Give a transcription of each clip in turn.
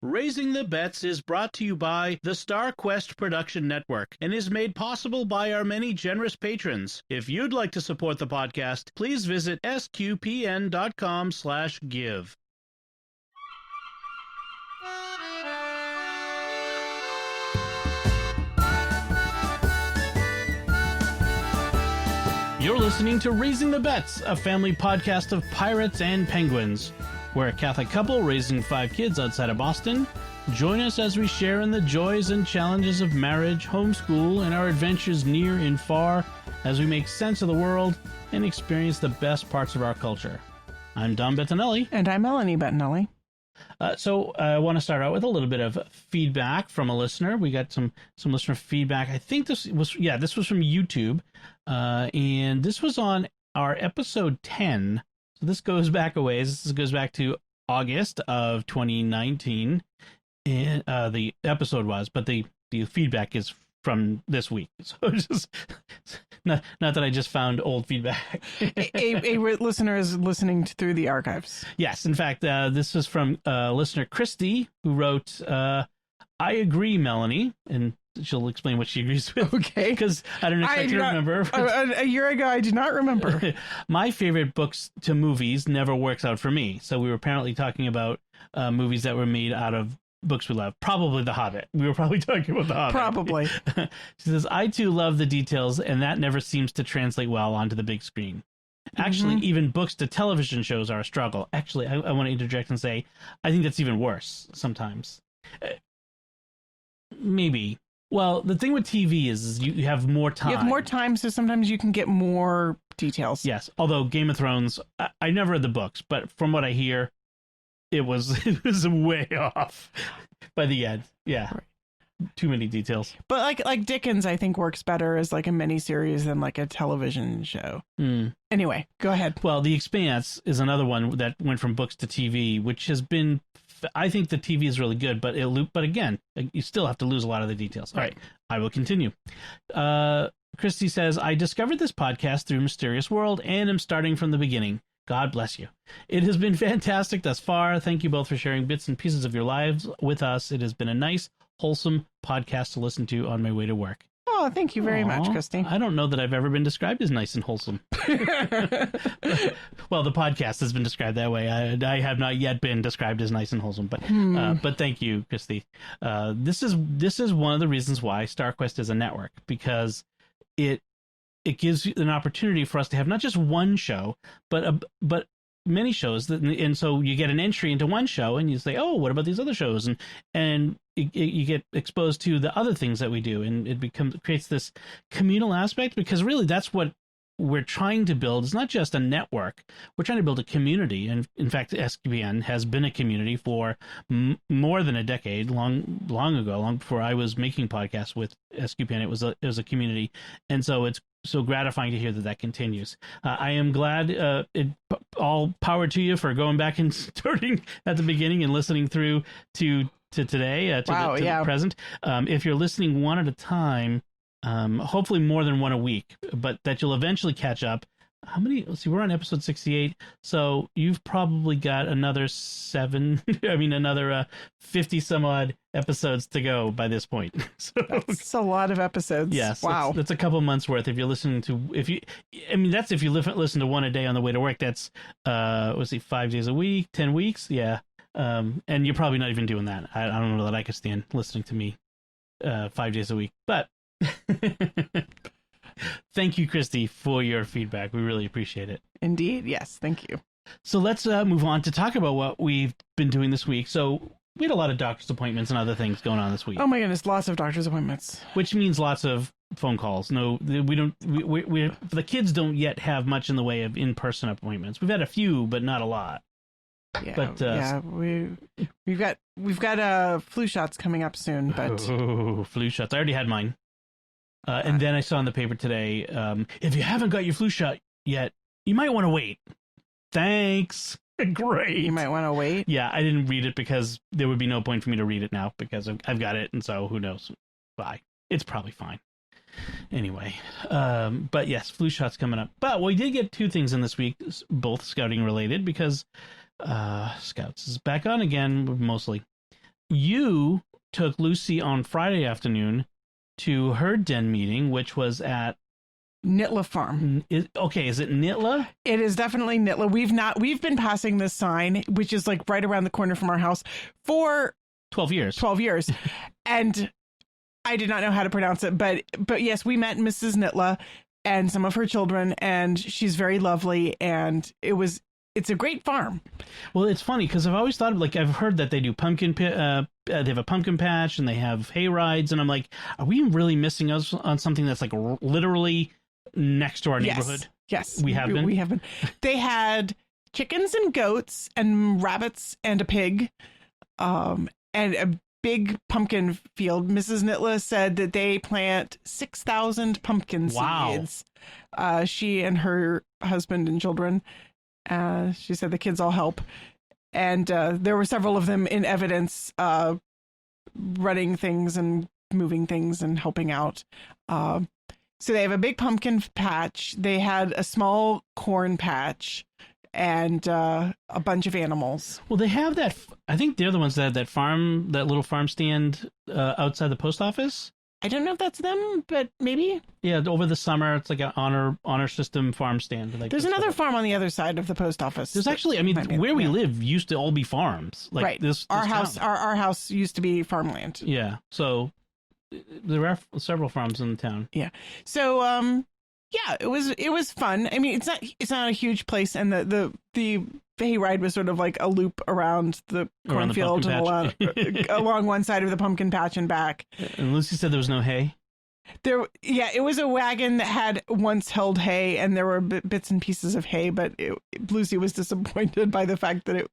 Raising the Bets is brought to you by the StarQuest Production Network and is made possible by our many generous patrons. If you'd like to support the podcast, please visit sqpn.com/give. You're listening to Raising the Bets, a family podcast of pirates and penguins. We're a Catholic couple raising 5 kids outside of Boston. Join us as we share in the joys and challenges of marriage, homeschool, and our adventures near and far as we make sense of the world and experience the best parts of our culture. I'm Don Bettinelli. And I'm Melanie Bettinelli. So I want to start out with a little bit of feedback from a listener. We got some listener feedback. I think this was from YouTube. And this was on our episode 10. So this goes back a ways. This goes back to August of 2019. And the episode was, but the feedback is from this week. So just not that I just found old feedback. a listener is listening through the archives. Yes, in fact, this was from listener Christy, who wrote, "I agree, Melanie," and she'll explain what she agrees with. Okay, because I don't expect to remember. A year ago, I do not remember. My favorite books to movies never works out for me. So we were apparently talking about movies that were made out of books we love. Probably The Hobbit. We were probably talking about The Hobbit. Probably. She says, "I too love the details, and that never seems to translate well onto the big screen. Actually, even books to television shows are a struggle." Actually, I want to interject and say, I think that's even worse sometimes. Maybe. Well, the thing with TV is you have more time. You have more time, so sometimes you can get more details. Yes. Although Game of Thrones, I never read the books, but from what I hear, it was way off by the end. Yeah. Right. Too many details. But like Dickens, I think works better as like a miniseries than like a television show. Anyway, go ahead. Well, The Expanse is another one that went from books to TV, which has been, I think the TV is really good, but again, you still have to lose a lot of the details. All right, I will continue. Christy says, "I discovered this podcast through Mysterious World and am starting from the beginning. God bless you. It has been fantastic thus far. Thank you both for sharing bits and pieces of your lives with us. It has been a nice, wholesome podcast to listen to on my way to work." Oh, thank you very much, Christy. I don't know that I've ever been described as nice and wholesome. Well, the podcast has been described that way. I have not yet been described as nice and wholesome, but thank you, Christy. This is one of the reasons why StarQuest is a network, because it gives you an opportunity for us to have not just one show, but many shows. And so you get an entry into one show and you say, "Oh, what about these other shows?" And you get exposed to the other things that we do. And it creates this communal aspect, because really that's what we're trying to build. It's not just a network. We're trying to build a community. And in fact, SQPN has been a community for more than a decade, long ago, long before I was making podcasts with SQPN. It was a community. And so it's so gratifying to hear that continues. I am glad, all power to you for going back and starting at the beginning and listening through to today, to the present. If you're listening one at a time, hopefully more than one a week, but that you'll eventually catch up. How many? Let's see, we're on episode 68, so you've probably got another 50 some odd episodes to go by this point. So that's a lot of episodes. Yes. Wow. That's a couple months worth. If you're listening to, that's if you listen to one a day on the way to work. That's, 5 days a week, 10 weeks. Yeah. And you're probably not even doing that. I don't know that I could stand listening to me, 5 days a week, but thank you, Christy, for your feedback. We really appreciate it. Indeed. Yes. Thank you. So let's move on to talk about what we've been doing this week. So we had a lot of doctor's appointments and other things going on this week. Oh my goodness. Lots of doctor's appointments. Which means lots of phone calls. No, we don't, the kids don't yet have much in the way of in-person appointments. We've had a few, but not a lot. Yeah, but we've got flu shots coming up soon. But flu shots! I already had mine, and then I saw in the paper today, if you haven't got your flu shot yet, you might want to wait. Thanks. Great. You might want to wait. Yeah, I didn't read it because there would be no point for me to read it now because I've got it, and so who knows? Bye. It's probably fine. Anyway, but yes, flu shots coming up. But we did get two things in this week, both scouting related, because Scouts is back on again, mostly. you took Lucy on Friday afternoon to her den meeting, which was at Nitla Farm. Is it Nitla? It is definitely Nitla. We've been passing this sign, which is like right around the corner from our house, for 12 years. 12 years. And I did not know how to pronounce it, but yes, we met Mrs. Nitla and some of her children, and she's very lovely, and it's a great farm. Well, it's funny because I've always thought, like, I've heard that they do they have a pumpkin patch and they have hay rides, and I'm like, are we really missing out on something that's like literally next to our neighborhood? Yes, we have been. We have been. They had chickens and goats and rabbits and a pig, and a big pumpkin field. Mrs. Nitla said that they plant 6,000 pumpkin seeds. She and her husband and children. She said the kids all help, and there were several of them in evidence, running things and moving things and helping out. So they have a big pumpkin patch. They had a small corn patch and a bunch of animals. Well, they have that. I think they're the ones that have that little farm stand outside the post office. I don't know if that's them, but maybe. Yeah, over the summer, it's like an honor system farm stand. Like, there's another farm on the other side of the post office. There's actually, I mean, where we live used to all be farms. Like right. This our house used to be farmland. Yeah. So there are several farms in the town. Yeah. So yeah, it was fun. I mean, it's not a huge place, and the hayride was sort of like a loop around the cornfield and along one side of the pumpkin patch and back. And Lucy said there was no hay. It was a wagon that had once held hay, and there were bits and pieces of hay, but Lucy was disappointed by the fact that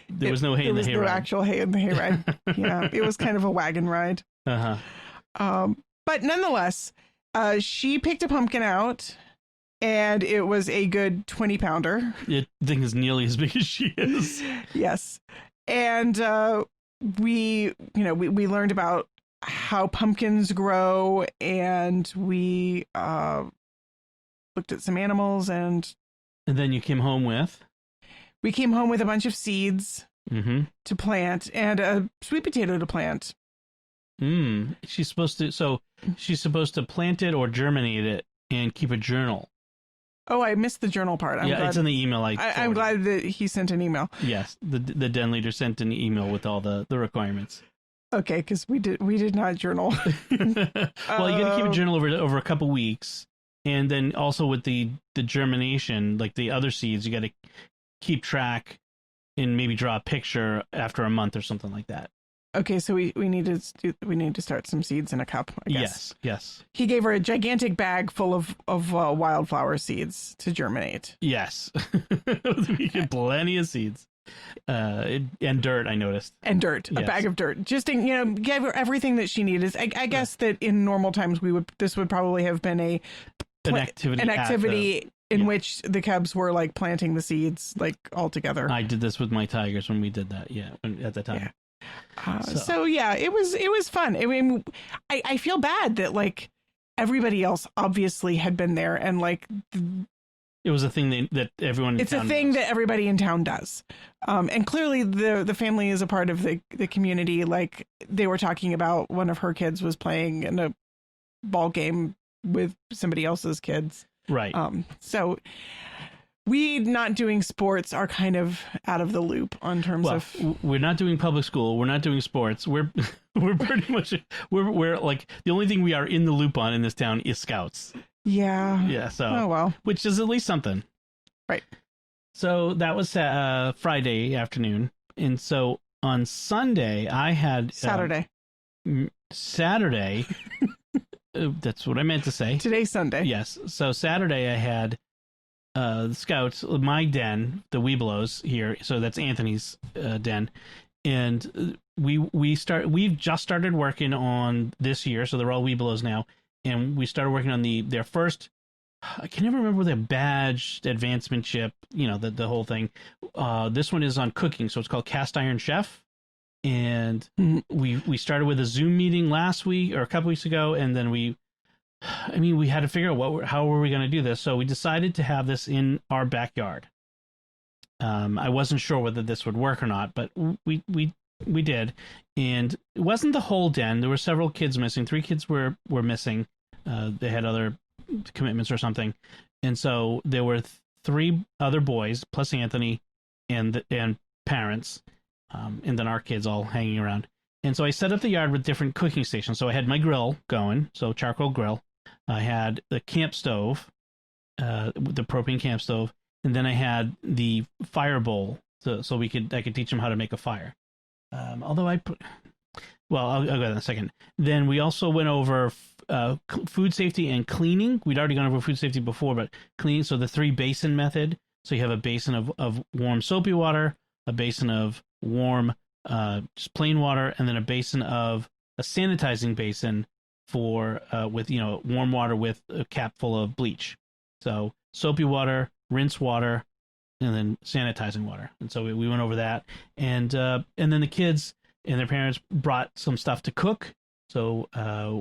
there was no hay in the hayride. There was no actual hay in the hayride. Yeah, it was kind of a wagon ride. But nonetheless, she picked a pumpkin out, and it was a good 20-pounder. It thing is nearly as big as she is. Yes, and we learned about how pumpkins grow, and we looked at some animals, and then you came home with? We came home with a bunch of seeds to plant and a sweet potato to plant. She's supposed to plant it or germinate it and keep a journal. Oh, I missed the journal part. It's in the email. I'm glad that he sent an email. Yes, the den leader sent an email with all the requirements. Okay, because we did not journal. Well, you got to keep a journal over a couple weeks, and then also with the germination, like the other seeds, you got to keep track and maybe draw a picture after a month or something like that. Okay, so we need to start some seeds in a cup, I guess. Yes. He gave her a gigantic bag full of wildflower seeds to germinate. Yes. We get plenty of seeds. And dirt, I noticed. And dirt, yes. A bag of dirt. Just to, give her everything that she needed. I guess that in normal times this would probably have been an activity in which the cubs were like planting the seeds like all together. I did this with my tigers when we did that. Yeah, at the time. Yeah. So yeah, it was fun. I mean, I feel bad that like everybody else obviously had been there, and like it was a thing that everyone. It's a thing that everybody in town does, and clearly the family is a part of the community. Like they were talking about one of her kids was playing in a ball game with somebody else's kids, right? So. We not doing sports are kind of out of the loop on terms of. We're not doing public school. We're not doing sports. We're pretty much we're like the only thing we are in the loop on in this town is scouts. Yeah. Yeah. So. Oh well. Which is at least something. Right. So that was Friday afternoon, and so on Sunday I had Saturday. Saturday. That's what I meant to say. Today's Sunday. Yes. So Saturday I had. The scouts, my den, the Webelos here, so that's Anthony's den, and we've just started working on this year, so they're all Webelos now, and we started working on their first. I can never remember their badge advancementship, the whole thing. This one is on cooking, so it's called Cast Iron Chef, and we started with a Zoom meeting last week or a couple weeks ago, and then we had to figure out how were we going to do this. So we decided to have this in our backyard. I wasn't sure whether this would work or not, but we we did, and it wasn't the whole den. There were several kids missing. 3 kids were missing. They had other commitments or something, and so there were 3 other boys plus Anthony and parents, and then our kids all hanging around. And so I set up the yard with different cooking stations. So I had my grill going, so charcoal grill. I had the camp stove, the propane camp stove, and then I had the fire bowl, so I could teach them how to make a fire. Although I'll go there in a second. Then we also went over food safety and cleaning. We'd already gone over food safety before, but cleaning. So the 3 basin method. So you have a basin of warm soapy water, a basin of warm just plain water, and then a sanitizing basin for with warm water with a cap full of bleach. So soapy water, rinse water, and then sanitizing water. And so we went over that, and then the kids and their parents brought some stuff to cook. So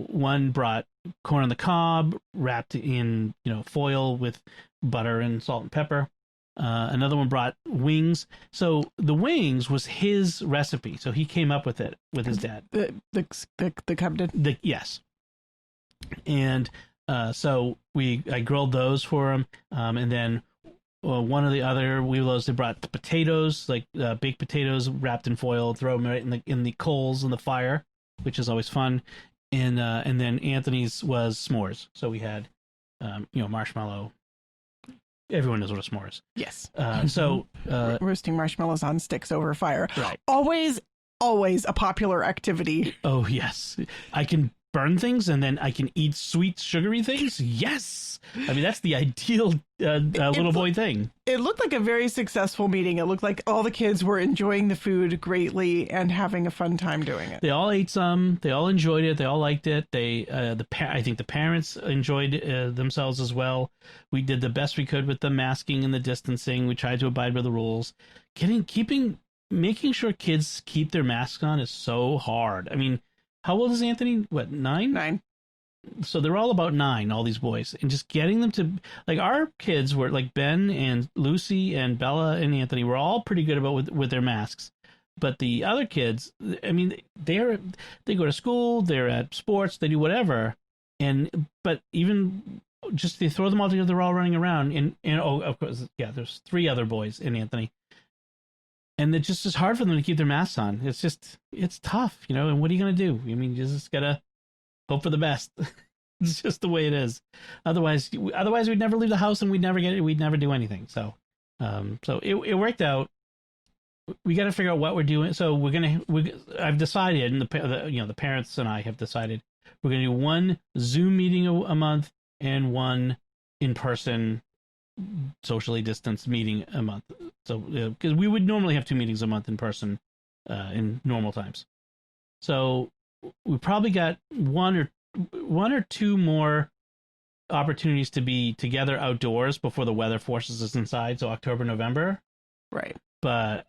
one brought corn on the cob wrapped in foil with butter and salt and pepper. Another one brought wings. So the wings was his recipe. So he came up with it with his dad. The cub did? Yes. And so I grilled those for him. And then one of the other Webelos, they brought the potatoes, like baked potatoes wrapped in foil, throw them right in the coals in the fire, which is always fun. And then Anthony's was s'mores. So we had marshmallow. Everyone knows what a s'more is. Yes. So roasting marshmallows on sticks over fire. Right. Always a popular activity. Oh, yes. I can burn things and then I can eat sweet, sugary things. Yes. I mean, that's the ideal little boy thing. It looked like a very successful meeting. It looked like all the kids were enjoying the food greatly and having a fun time doing it. They all ate some. They all enjoyed it. They all liked it. I think the parents enjoyed themselves as well. We did the best we could with the masking and the distancing. We tried to abide by the rules. Making sure kids keep their masks on is so hard. I mean, how old is Anthony? What, 9? 9. So they're all about 9, all these boys, and just getting them to, like, our kids were like Ben and Lucy and Bella and Anthony were all pretty good about with their masks, but the other kids, I mean, they go to school, they're at sports, they do whatever, but even just they throw them all together, they're all running around, and of course, yeah, there's 3 other boys in Anthony. And it's just hard for them to keep their masks on. It's tough, and what are you going to do? I mean, you just got to hope for the best. It's just the way it is. Otherwise we'd never leave the house and we'd never do anything. So it worked out. We got to figure out what we're doing. So I've decided, and the parents and I have decided, we're going to do 1 Zoom meeting a month and 1 in-person socially distanced meeting a month. So because we would normally have 2 meetings a month in person in normal times. So we probably got one or two more opportunities to be together outdoors before the weather forces us inside. So October, November. Right. But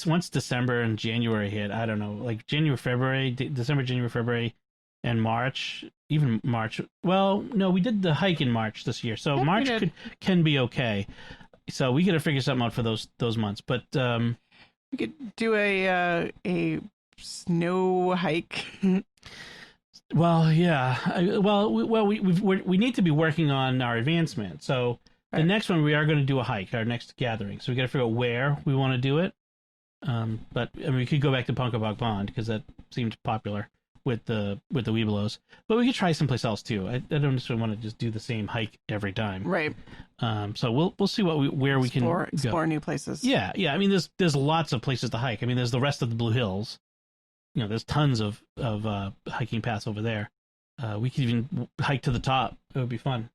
once December and January hit, I don't know, like December, January, February, and March, even March. Well, no, we did the hike in March this year. So yep, March can be okay. So we got to figure something out for those months. But we could do a snow hike. Well, yeah. We need to be working on our advancement. So the next one, we are going to do a hike, our next gathering. So we got to figure out where we want to do it. But I mean, we could go back to Punkabog Pond because that seemed popular with the Webelos. But we could try someplace else too. I don't necessarily want to just do the same hike every time. Right. So we'll see where we can explore new places. Yeah. I mean, there's lots of places to hike. I mean, there's the rest of the Blue Hills. There's tons of hiking paths over there. We could even hike to the top. It would be fun.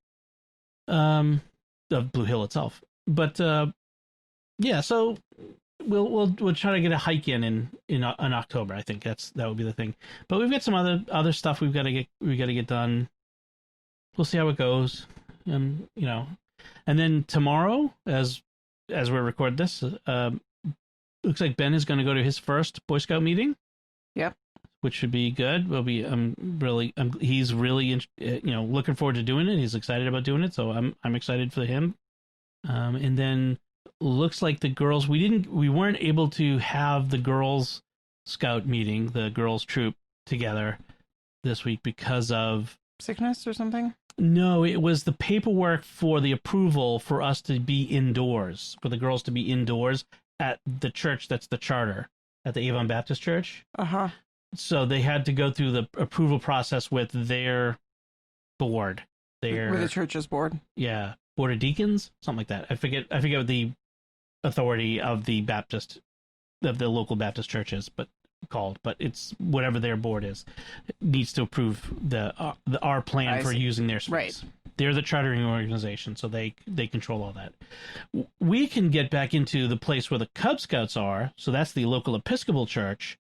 Of Blue Hill itself. But yeah, so we'll try to get a hike in October. I think that would be the thing. But we've got some other stuff we got to get done. We'll see how it goes. And then tomorrow, as we record this, looks like Ben is going to go to his first Boy Scout meeting. Yep. Which should be good. He's really looking forward to doing it. He's excited about doing it, so I'm excited for him. And then looks like the girls, we weren't able to have the girls scout meeting, the girls' troop, together this week because of sickness or something. No, it was the paperwork for the approval for us to be indoors, for the girls to be indoors at the church that's the charter, at the Avon Baptist Church. Uh-huh. So they had to go through the approval process with their board. With the church's board. Yeah. Board of Deacons, something like that. I forget what the authority of the local Baptist church is, but it's whatever their board is. It needs to approve our plan for using their space. Right. They're the chartering organization, so they control all that. We can get back into the place where the Cub Scouts are, so that's the local Episcopal church,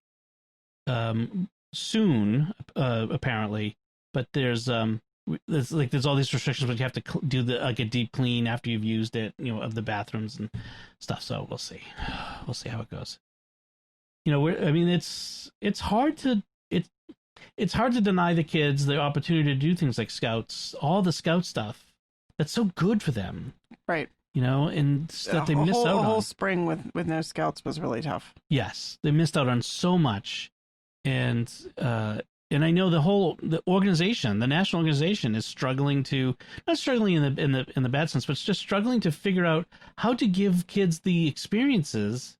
soon, apparently. But there's all these restrictions, but you have to do a deep clean after you've used it, of the bathrooms and stuff. So we'll see how it goes. It's hard to deny the kids the opportunity to do things like scouts, all the scout stuff that's so good for them, right? And that they missed out on. The whole spring with no scouts was really tough. Yes, they missed out on so much, and I know the organization, the national organization, is struggling not struggling in the bad sense, but it's just struggling to figure out how to give kids the experiences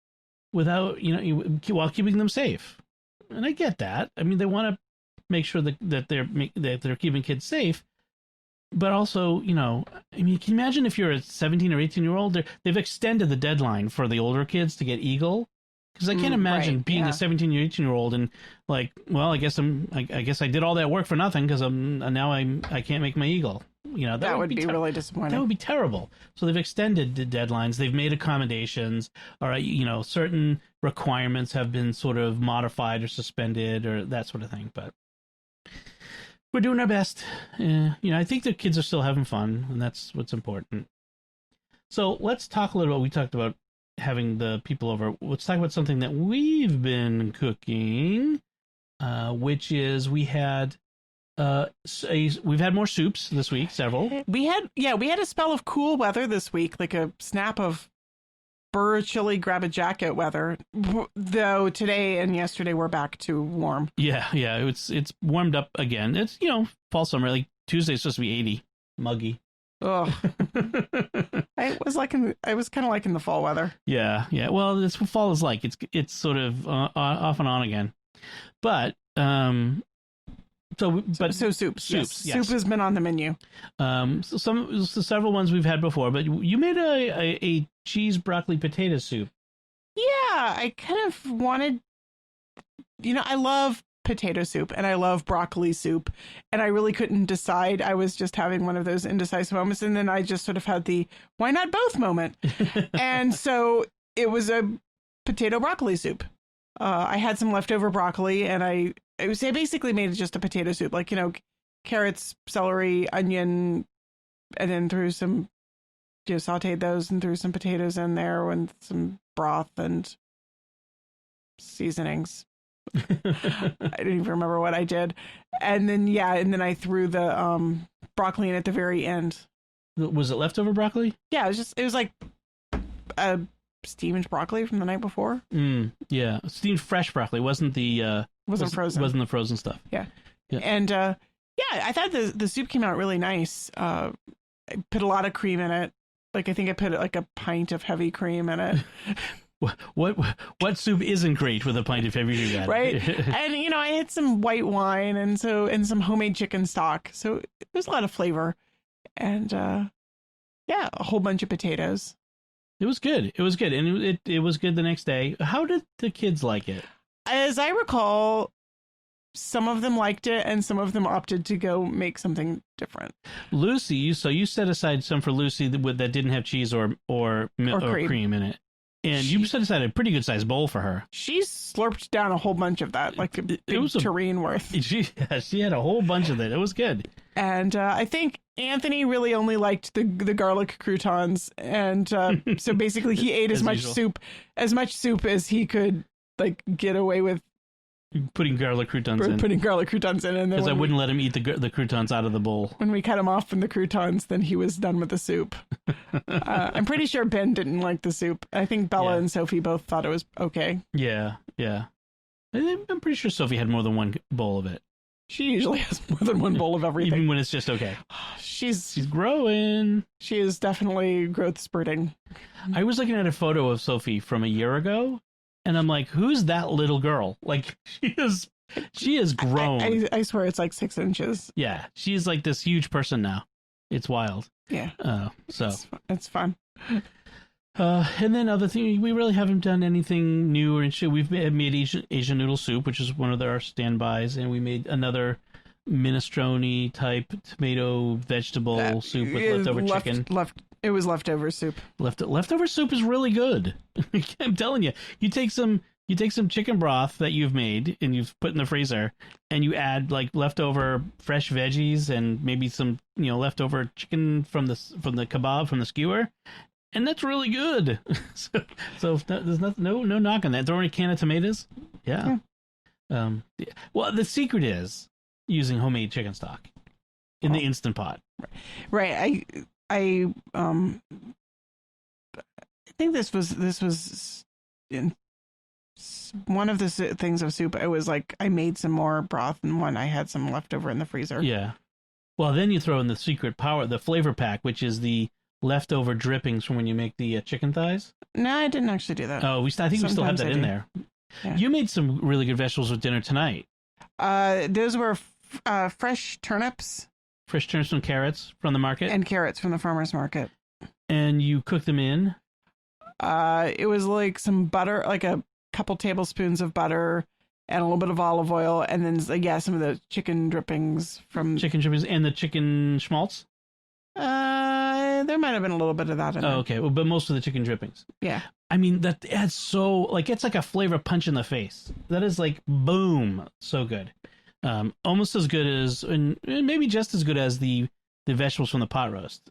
without while keeping them safe. And I get that. I mean, they want to make sure that they're keeping kids safe, but also, can you imagine if you're a 17 or 18-year-old? They've extended the deadline for the older kids to get Eagle, because I can't imagine being a 17 or 18-year-old and I guess I did all that work for nothing because now I can't make my Eagle. That would be really disappointing. That would be terrible. So they've extended the deadlines. They've made accommodations. All right, certain requirements have been sort of modified or suspended or that sort of thing. But we're doing our best. I think the kids are still having fun, and that's what's important. So let's talk a little bit. We talked about having the people over. Let's talk about something that we've been cooking, which is we've had more soups this week, several. We had a spell of cool weather this week, like a snap of burr chilly grab a jacket weather, though today and yesterday we're back to warm. Yeah, it's warmed up again. It's fall summer, like Tuesday's supposed to be 80, muggy. Oh, I was kind of liking the fall weather. Yeah. Well, that's what fall is like. It's sort of off and on again, but soups. Yes. Soup has been on the menu. Several ones we've had before, but you made a cheese broccoli potato soup. Yeah, I kind of wanted. I love potato soup and I love broccoli soup, and I really couldn't decide. I was just having one of those indecisive moments, and then I just sort of had the why not both moment. And so it was a potato broccoli soup. I had some leftover broccoli, and I basically made just a potato soup, like carrots, celery, onion, and then threw some sauteed those and threw some potatoes in there with some broth and seasonings. I don't even remember what I did. And then I threw the broccoli in at the very end. Was it leftover broccoli? Yeah, it was like a steamed broccoli from the night before. Yeah, steamed fresh broccoli. Wasn't the frozen. Wasn't the frozen stuff. Yeah. And I thought the soup came out really nice. I put a lot of cream in it. Like I think I put like a pint of heavy cream in it. What soup isn't great with a pint of heavy cream? Right. And I had some white wine and some homemade chicken stock. So there's a lot of flavor. And a whole bunch of potatoes. It was good. And it was good the next day. How did the kids like it? As I recall, some of them liked it and some of them opted to go make something different. Lucy, you set aside some for Lucy that didn't have cheese or cream in it. And you set aside a pretty good sized bowl for her. She slurped down a whole bunch of that, like a big tureen worth. She had a whole bunch of it. It was good. And I think Anthony really only liked the garlic croutons. And so basically he ate as much soup as he could get away with. Putting garlic croutons in. And because I wouldn't let him eat the croutons out of the bowl. When we cut him off from the croutons, then he was done with the soup. I'm pretty sure Ben didn't like the soup. I think Bella and Sophie both thought it was okay. Yeah. I'm pretty sure Sophie had more than one bowl of it. She usually has more than one bowl of everything. Even when it's just okay. She's growing. She is definitely growth spurting. I was looking at a photo of Sophie from a year ago, and I'm like, who's that little girl? Like, she is grown. I swear it's like 6 inches. Yeah, she's like this huge person now. It's wild. Yeah. So it's fun. And then other thing, we really haven't done anything new or interesting. We've made Asian noodle soup, which is one of our standbys, and we made another minestrone type tomato vegetable soup with leftover chicken. It was leftover soup. Leftover soup is really good. I'm telling you, you take some chicken broth that you've made and you've put in the freezer, and you add like leftover fresh veggies and maybe some leftover chicken from the kebab from the skewer. And that's really good. so there's no knock on that. Throw in a can of tomatoes. Yeah. Well, the secret is using homemade chicken stock in the Instant Pot. Right. I think this was in one of the things of soup. It was like I made some more broth and I had some leftover in the freezer. Yeah. Well, then you throw in the secret the flavor pack, which is the leftover drippings from when you make the chicken thighs. No, I didn't actually do that. Oh, I think we still have that in there. Yeah. You made some really good vegetables with dinner tonight. Those were fresh turnips. Fresh turnips and carrots from the market. And carrots from the farmer's market. And you cooked them in? It was like some butter, like a couple tablespoons of butter and a little bit of olive oil. And then, some of the chicken drippings from... Chicken drippings and the chicken schmaltz? There might have been a little bit of that in there. Okay. Well, but most of the chicken drippings. Yeah. I mean, that adds it's like a flavor punch in the face. That is like, boom, so good. Almost as good as, and maybe just as good as the vegetables from the pot roast.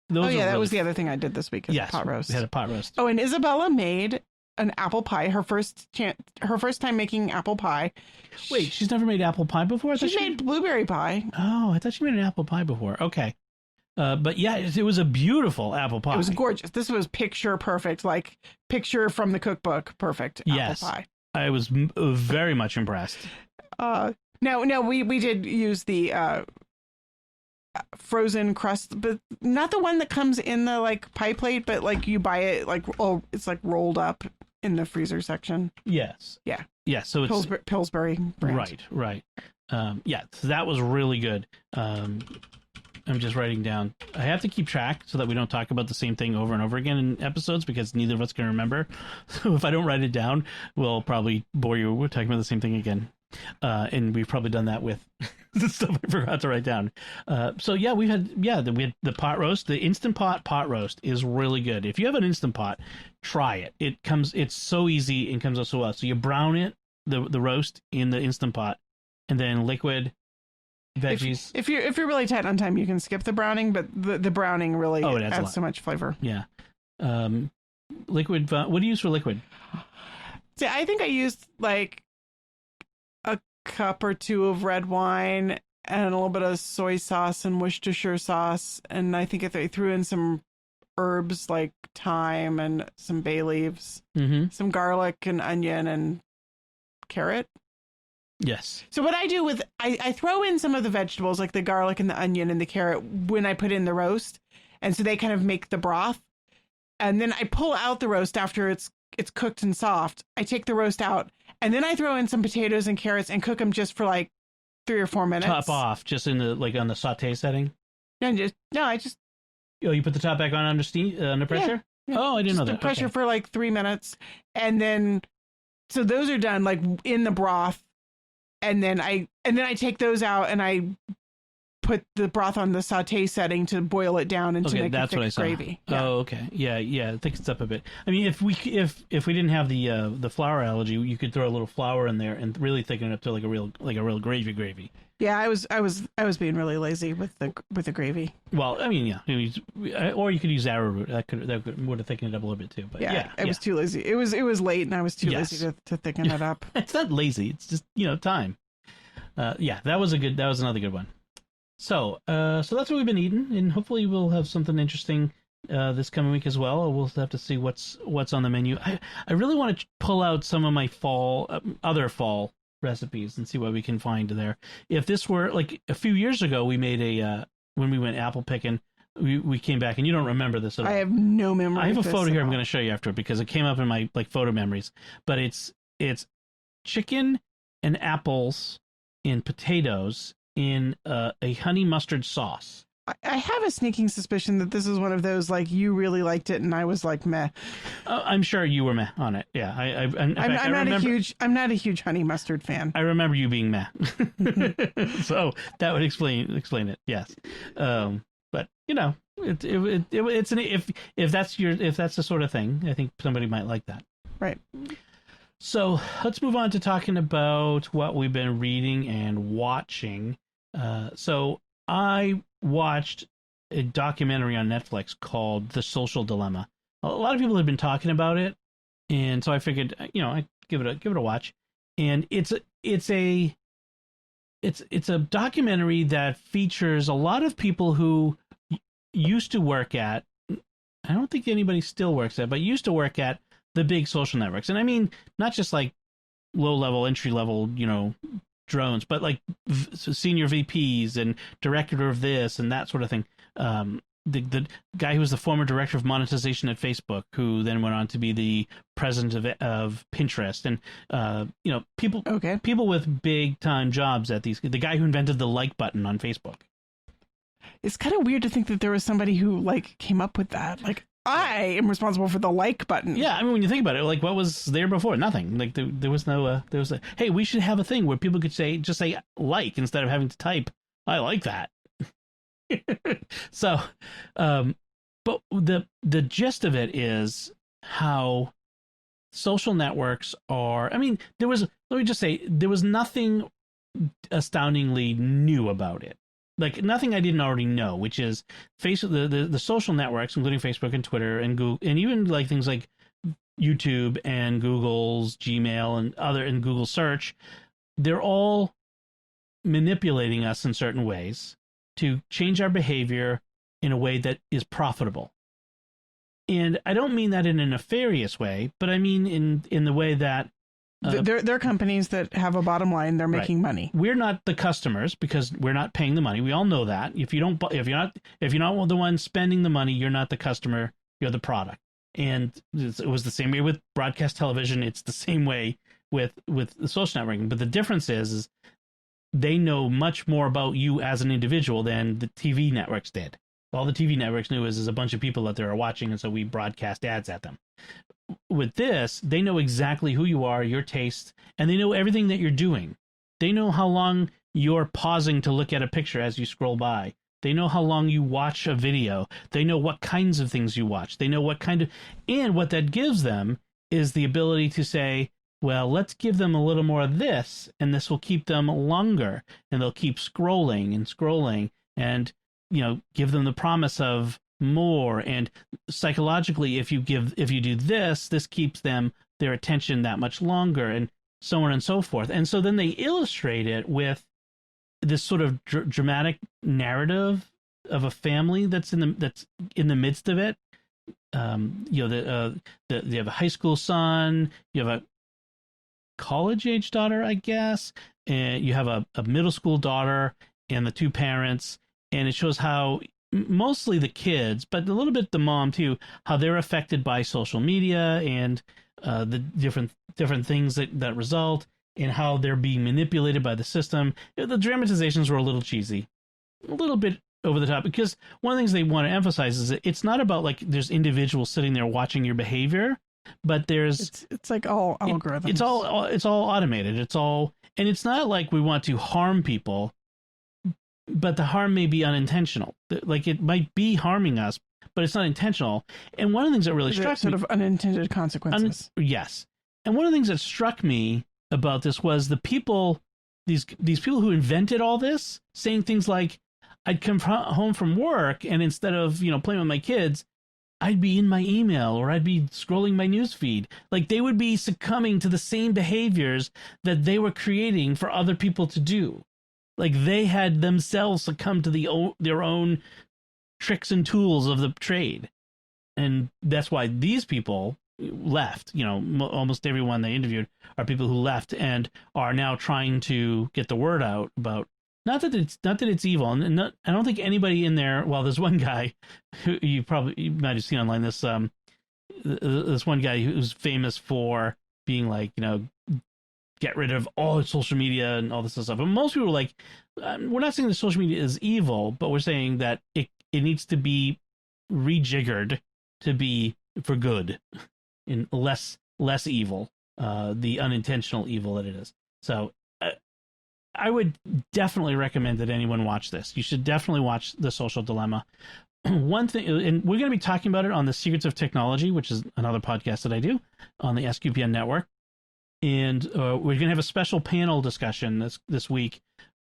That was the other thing I did this week. Yes, pot roast. We had a pot roast. Oh, and Isabella made an apple pie. Her first time making apple pie. Wait, she's never made apple pie before? She made blueberry pie. Oh, I thought she made an apple pie before. Okay. But yeah, it was a beautiful apple pie. It was gorgeous. This was picture perfect, like picture from the cookbook perfect apple pie. I was very much impressed. No, we did use the frozen crust, but not the one that comes in the like pie plate, but like you buy it it's like rolled up in the freezer section. Yes. Yeah. Yeah. So it's Pillsbury brand. Right. So that was really good. I'm just writing down. I have to keep track so that we don't talk about the same thing over and over again in episodes because neither of us can remember. So if I don't write it down, we'll probably bore you. We're talking about the same thing again. And we've probably done that with the stuff I forgot to write down. We had the pot roast. The Instant Pot roast is really good. If you have an Instant Pot, try it. It's so easy and comes out so well. So you brown it, the roast in the Instant Pot, and then liquid veggies. If you're really tight on time, you can skip the browning, but the browning really adds so much flavor. Yeah. Liquid. What do you use for liquid? See, I think I used like a cup or two of red wine and a little bit of soy sauce and Worcestershire sauce, and I think if I threw in some herbs like thyme and some bay leaves, some garlic and onion and carrot. Yes. So what I do I throw in some of the vegetables like the garlic and the onion and the carrot when I put in the roast. And so they kind of make the broth. And then I pull out the roast after it's cooked and soft. I take the roast out and then I throw in some potatoes and carrots and cook them just for like 3 or 4 minutes. Top off just in the on the saute setting. I just. Oh, you put the top back on under steam under pressure? Yeah. Oh, I didn't know that. Pressure for like 3 minutes. And then so those are done like in the broth. And then I take those out and I put the broth on the saute setting to boil it down and to make a thick gravy. Yeah. Oh, okay. Yeah, it thickens up a bit. I mean, if we didn't have the flour allergy, you could throw a little flour in there and really thicken it up to like a real gravy. Yeah, I was being really lazy with the gravy. Well, I mean, yeah, or you could use arrowroot. That would have thickened it up a little bit too. But I was too lazy. It was late and I was too lazy to thicken it up. It's not lazy. It's just time. That was another good one. So that's what we've been eating, and hopefully we'll have something interesting this coming week as well. We'll have to see what's on the menu. I really want to pull out some of my fall other fall recipes and see what we can find there. If this were like a few years ago, we made a when we went apple picking. We came back, and you don't remember this at all. I have no memory. I have a of this photo here at I'm all. going to show you after because it came up in my like photo memories. But it's chicken and apples and potatoes in a honey mustard sauce. I have a sneaking suspicion that this is one of those like you really liked it and I was like meh. I'm sure you were meh on it. Yeah, I'm not a huge honey mustard fan. I remember you being meh, so that would explain it. Yes, but you know, it's if that's the sort of thing, I think somebody might like that. Right. So let's move on to talking about what we've been reading and watching. So I watched a documentary on Netflix called The Social Dilemma. A lot of people have been talking about it, and so I figured, I'd give it a watch. And it's a documentary that features a lot of people who used to work at, I don't think anybody still works at, but used to work at the big social networks. And I mean, not just like low level, entry level, drones, but like senior VPs and director of this and that sort of thing. The guy who was the former director of monetization at Facebook, who then went on to be the president of Pinterest, and people with big time jobs at these. The guy who invented the like button on Facebook. It's kind of weird to think that there was somebody who like came up with that. Like, I am responsible for the like button. Yeah, I mean, when you think about it, like what was there before? Nothing. Like there was no. Hey, we should have a thing where people could just say like instead of having to type. I like that. So, but the gist of it is how social networks are. I mean, let me just say, there was nothing astoundingly new about it. Like nothing I didn't already know, which is the social networks, including Facebook and Twitter and Google, and even like things like YouTube and Google's Gmail and Google search, they're all manipulating us in certain ways to change our behavior in a way that is profitable. And I don't mean that in a nefarious way, but I mean in the way that they're companies that have a bottom line. They're making money. We're not the customers because we're not paying the money. We all know that. If you're not the one spending the money, you're not the customer. You're the product. And it was the same way with broadcast television. It's the same way with the social networking. But the difference is they know much more about you as an individual than the TV networks did. All the TV networks knew is a bunch of people that they're watching, and so we broadcast ads at them. With this, they know exactly who you are, your tastes, and they know everything that you're doing. They know how long you're pausing to look at a picture as you scroll by. They know how long you watch a video. They know what kinds of things you watch. They know and what that gives them is the ability to say, well, let's give them a little more of this, and this will keep them longer, and they'll keep scrolling and give them the promise of more. And psychologically, if you do this keeps their attention that much longer, and so on and so forth. And so then they illustrate it with this sort of dramatic narrative of a family that's in the midst of it. You have a high school son, you have a college age daughter, I guess, and you have a middle school daughter and the two parents, and it shows how mostly the kids, but a little bit the mom too, how they're affected by social media and the different things that result, and how they're being manipulated by the system. The dramatizations were a little cheesy, a little bit over the top, because one of the things they want to emphasize is that it's not about like there's individuals sitting there watching your behavior, but it's like all algorithms. It's all automated. And it's not like we want to harm people, but the harm may be unintentional. Like it might be harming us, but it's not intentional. And one of the things that really struck me, sort of unintended consequences. Yes. And one of the things that struck me about this was the people, these people who invented all this, saying things like, I'd come home from work and instead of, playing with my kids, I'd be in my email or I'd be scrolling my news feed. Like they would be succumbing to the same behaviors that they were creating for other people to do. Like they had themselves succumbed to their own tricks and tools of the trade. and that's why these people left. Almost everyone they interviewed are people who left and are now trying to get the word out about not that it's evil, and I don't think anybody in there. Well, there's one guy who you might have seen online. This one guy who's famous for being like, get rid of all social media and all this stuff. But most people are like, we're not saying that social media is evil, but we're saying that it needs to be rejiggered to be for good and less evil, the unintentional evil that it is. So I would definitely recommend that anyone watch this. You should definitely watch The Social Dilemma. One thing, and we're going to be talking about it on the Secrets of Technology, which is another podcast that I do on the SQPN network. And we're going to have a special panel discussion this week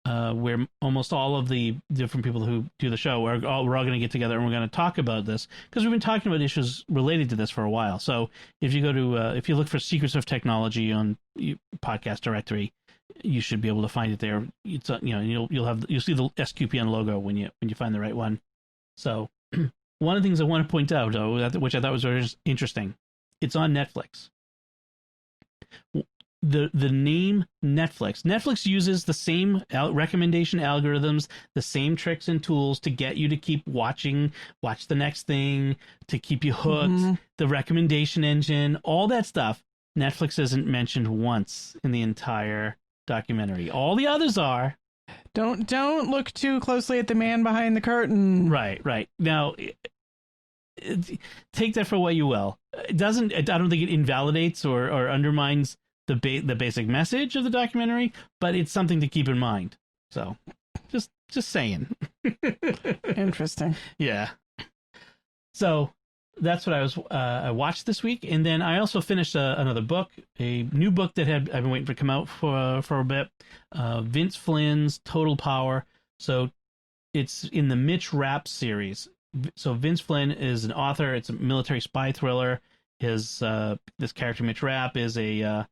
where almost all of the different people who do the show, we're all going to get together and we're going to talk about this because we've been talking about issues related to this for a while. So if you go to, if you look for Secrets of Technology on podcast directory, you should be able to find it there. It's you'll see the SQPN logo when you find the right one. So one of the things I want to point out, which I thought was very interesting, it's on Netflix. The name Netflix uses the same recommendation algorithms, the same tricks and tools to get you to keep watch the next thing, to keep you hooked. Mm-hmm. The recommendation engine, all that stuff, Netflix isn't mentioned once in the entire documentary. All the others are. Don't look too closely at the man behind the curtain. Right. Now, take that for what you will. I don't think it invalidates or undermines the basic message of the documentary, but it's something to keep in mind. So, just saying. Interesting. Yeah. So that's what I watched this week, and then I also finished another book, a new book that I've been waiting for to come out for a bit. Vince Flynn's Total Power. So it's in the Mitch Rapp series. So Vince Flynn is an author. It's a military spy thriller. His this character Mitch Rapp is a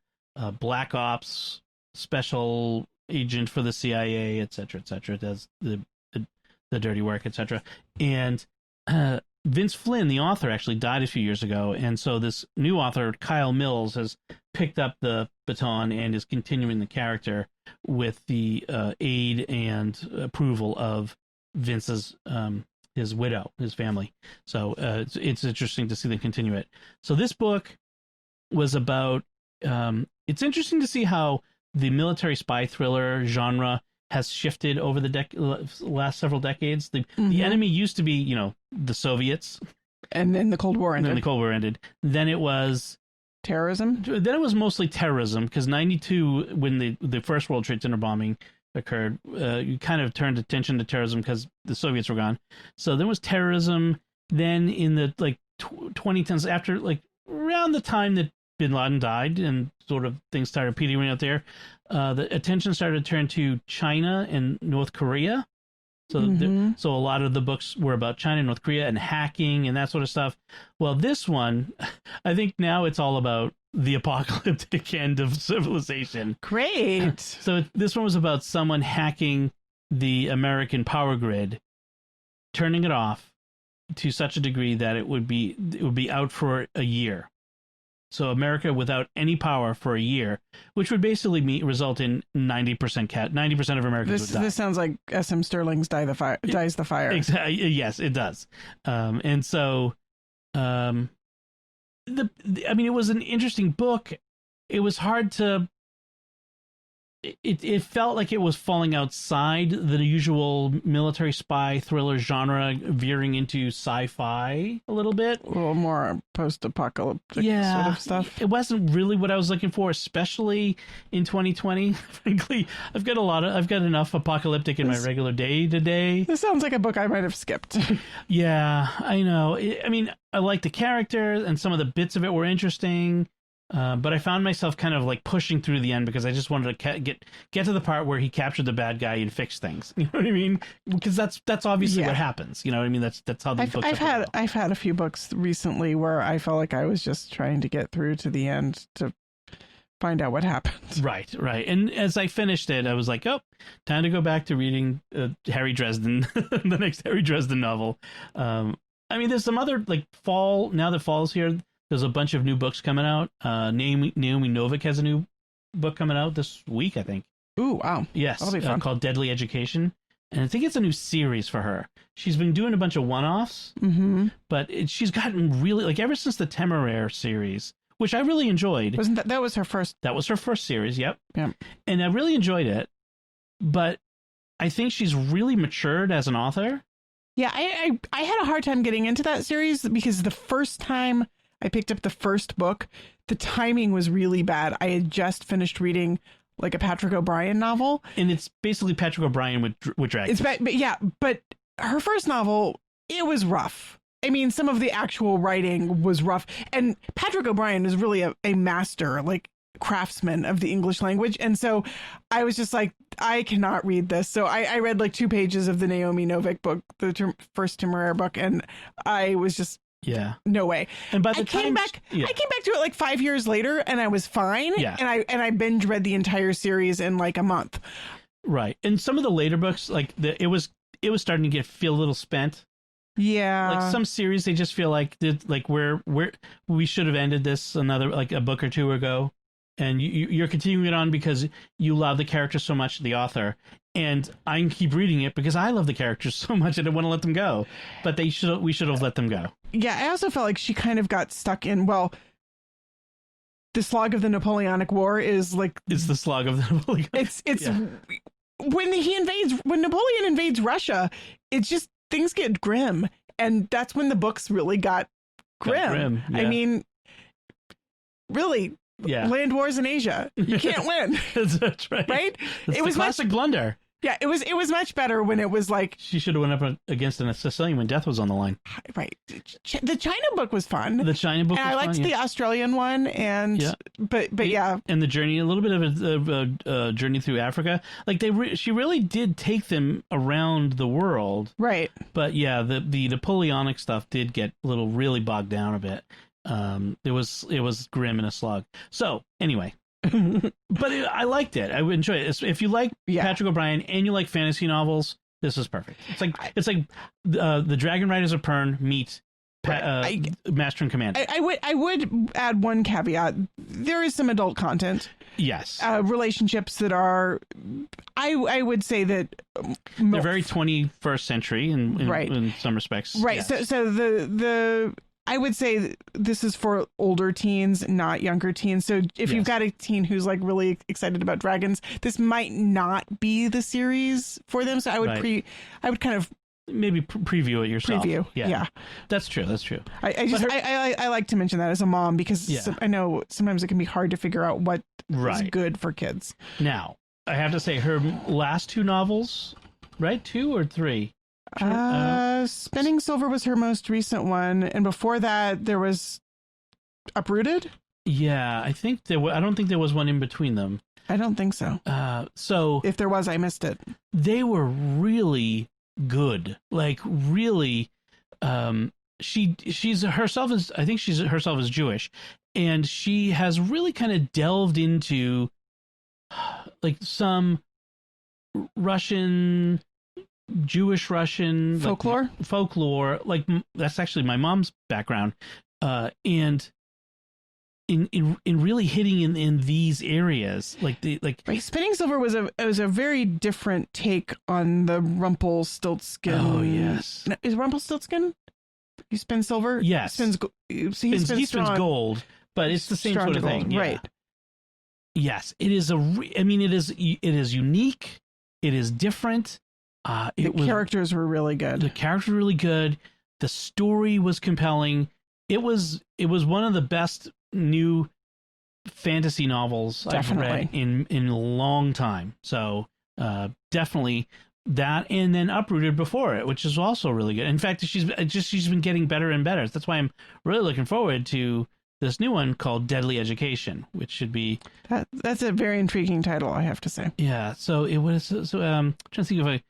black ops special agent for the CIA, etc., does the dirty work, etc. And Vince Flynn, the author, actually died a few years ago, and so this new author, Kyle Mills, has picked up the baton and is continuing the character with the aid and approval of Vince's his widow, his family. So it's interesting to see them continue it. So this book was about. It's interesting to see how the military spy thriller genre has shifted over the last several decades. The enemy used to be, the Soviets. And then the Cold War ended. Then it was... terrorism? Then it was mostly terrorism, because 92, when the first World Trade Center bombing occurred, you kind of turned attention to terrorism because the Soviets were gone. So there was terrorism. Then in the 2010s, after around the time that Bin Laden died and sort of things started petering out there, the attention started to turn to China and North Korea. So, so a lot of the books were about China and North Korea and hacking and that sort of stuff. Well, this one, I think now it's all about the apocalyptic end of civilization. Great. So this one was about someone hacking the American power grid, turning it off to such a degree that it would be out for a year. So America without any power for a year, which would basically result in 90% of Americans would die. This sounds like S.M. Stirling's Dies the Fire. Exactly. Yes, it does. And so, it was an interesting book. It was hard to. It felt like it was falling outside the usual military spy thriller genre, veering into sci-fi a little bit. A little more post-apocalyptic sort of stuff. It wasn't really what I was looking for, especially in 2020. Frankly, I've got enough apocalyptic in my regular day-to-day. This sounds like a book I might have skipped. Yeah, I know. I like the character, and some of the bits of it were interesting. But I found myself kind of pushing through the end because I just wanted to get to the part where he captured the bad guy and fixed things. You know what I mean? Because that's obviously what happens. You know what I mean? That's how the books. I've had a few books recently where I felt like I was just trying to get through to the end to find out what happened. Right. And as I finished it, I was like, oh, time to go back to reading Harry Dresden, the next Harry Dresden novel. I mean, there's some other like fall. Now that fall's here, there's a bunch of new books coming out. Naomi Novik has a new book coming out this week, I think. Ooh, wow. Yes, That'll be fun. called Deadly Education, and I think it's a new series for her. She's been doing a bunch of one-offs, but she's gotten really like ever since the Temeraire series, which I really enjoyed. Wasn't that was her first? That was her first series. Yep. Yeah. And I really enjoyed it, but I think she's really matured as an author. Yeah, I had a hard time getting into that series because the first time I picked up the first book, the timing was really bad. I had just finished reading like a Patrick O'Brien novel, and it's basically Patrick O'Brien with dragons. But her first novel, it was rough. I mean, some of the actual writing was rough, and Patrick O'Brien is really a master, like craftsman of the English language, and so I was just like, I cannot read this. So I read like 2 pages of the Naomi Novik book, the first Temeraire book, and I was just no way. And by the time I came back to it like 5 years later, and I was fine. Yeah. And I binge read the entire series in like a month. Right, and some of the later books, like it was starting to feel a little spent. Yeah, like some series, they just feel like where we should have ended this another like a book or two ago. And you're continuing it on because you love the characters so much, the author. And I keep reading it because I love the characters so much and I want to let them go. But we should have let them go. Yeah, I also felt like she kind of got stuck in, well, the slog of the Napoleonic War is like... It's the slog of the Napoleonic War. It's when Napoleon invades Russia, it's just, things get grim. And that's when the books really got grim. Yeah. I mean, really... Yeah, land wars in Asia. You can't win. That's right. Right? It was classic blunder. Yeah, it was much better when it was like she should have went up against a Sicilian when death was on the line. Right. The China book was fun. The China book. And I liked the Australian one, and but yeah, and the journey, a little bit of a journey through Africa. Like she really did take them around the world. Right. But yeah, the Napoleonic stuff did get really bogged down a bit. It was grim and a slog. So anyway, but I liked it. I would enjoy it. If you like Patrick O'Brien and you like fantasy novels, this is perfect. It's like the Dragon Riders of Pern meet Master and Commander. I would add one caveat. There is some adult content. Yes. Relationships that are, I would say that they're very 21st century in some respects. Right. Yes. So the I would say this is for older teens, not younger teens. So if you've got a teen who's like really excited about dragons, this might not be the series for them. So I would I would kind of maybe preview it yourself. Yeah. That's true. I like to mention that as a mom because I know sometimes it can be hard to figure out what is good for kids. Now, I have to say her last 2 novels, right? 2 or 3? Spinning Silver was her most recent one, and before that there was Uprooted. Yeah, I think I don't think there was one in between them. I don't think so. So if there was, I missed it. They were really good. Like really, she's herself is. I think she's herself is Jewish, and she has really kind of delved into like some Jewish Russian folklore. Like that's actually my mom's background, and in really hitting in these areas, Spinning Silver was a very different take on the Rumpelstiltskin. Oh yes, is Rumpelstiltskin? You spin silver. Yes, he spins gold, but it's the same sort of thing, right? Yes, it is it is unique. It is different. The characters were really good. The characters were really good. The story was compelling. It was one of the best new fantasy novels I've read in a long time. So definitely that, and then Uprooted before it, which is also really good. In fact, she's been getting better and better. That's why I'm really looking forward to this new one called Deadly Education, which should be that's a very intriguing title, I have to say. Yeah. So it was. I'm trying to think of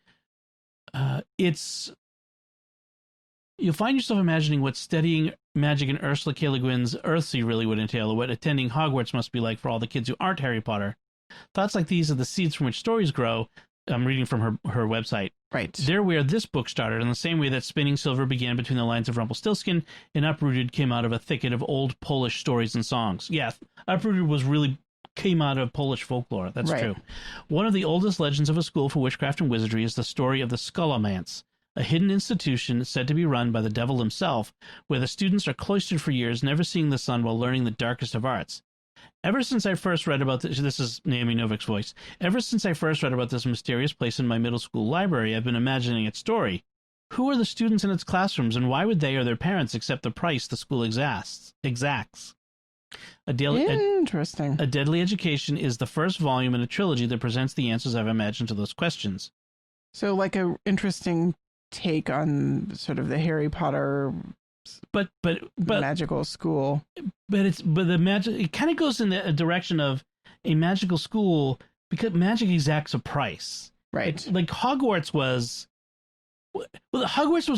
you'll find yourself imagining what studying magic in Ursula K. Le Guin's Earthsea really would entail, or what attending Hogwarts must be like for all the kids who aren't Harry Potter. Thoughts like these are the seeds from which stories grow. I'm reading from her website. Right. They're where this book started, in the same way that Spinning Silver began between the lines of Rumpelstiltskin, and Uprooted came out of a thicket of old Polish stories and songs. Yes, Uprooted came out of Polish folklore. That's Right. true. One of the oldest legends of a school for witchcraft and wizardry is the story of the Scholomance, a hidden institution said to be run by the devil himself, where the students are cloistered for years, never seeing the sun while learning the darkest of arts. Ever since I first read about this is Naomi Novik's voice. Ever since I first read about this mysterious place in my middle school library, I've been imagining its story. Who are the students in its classrooms, and why would they or their parents accept the price the school exacts? Interesting. A Deadly Education is the first volume in a trilogy that presents the answers I've imagined to those questions. So like a interesting take on sort of the Harry Potter But magical school. It kind of goes in the direction of a magical school because magic exacts a price. Right. Like Hogwarts was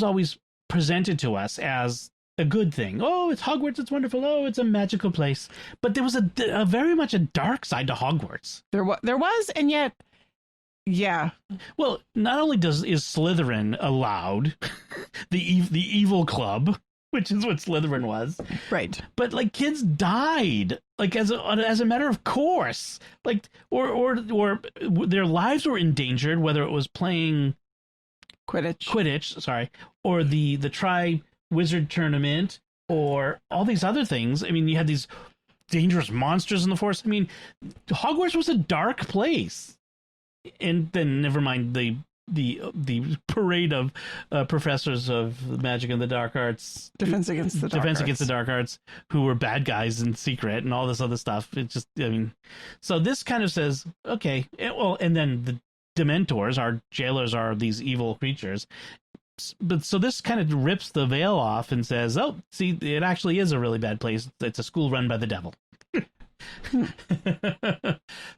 always presented to us as a good thing. Oh, it's Hogwarts, it's wonderful. Oh, it's a magical place. But there was a very much a dark side to Hogwarts. There was, and yet, yeah. Well, not only is Slytherin allowed, the evil club, which is what Slytherin was, Right. but like kids died, like as a matter of course, like or their lives were endangered, whether it was playing Quidditch, sorry, or the Tri-Wizard tournament, or all these other things. I mean, you had these dangerous monsters in the forest. I mean, Hogwarts was a dark place. And then never mind the parade of professors of magic and the dark arts, Defense against the dark arts, who were bad guys in secret and all this other stuff. It just, I mean, so this kind of says, okay, well, and then the Dementors, our jailers, are these evil creatures. But so this kind of rips the veil off and says, oh, see, it actually is a really bad place. It's a school run by the devil.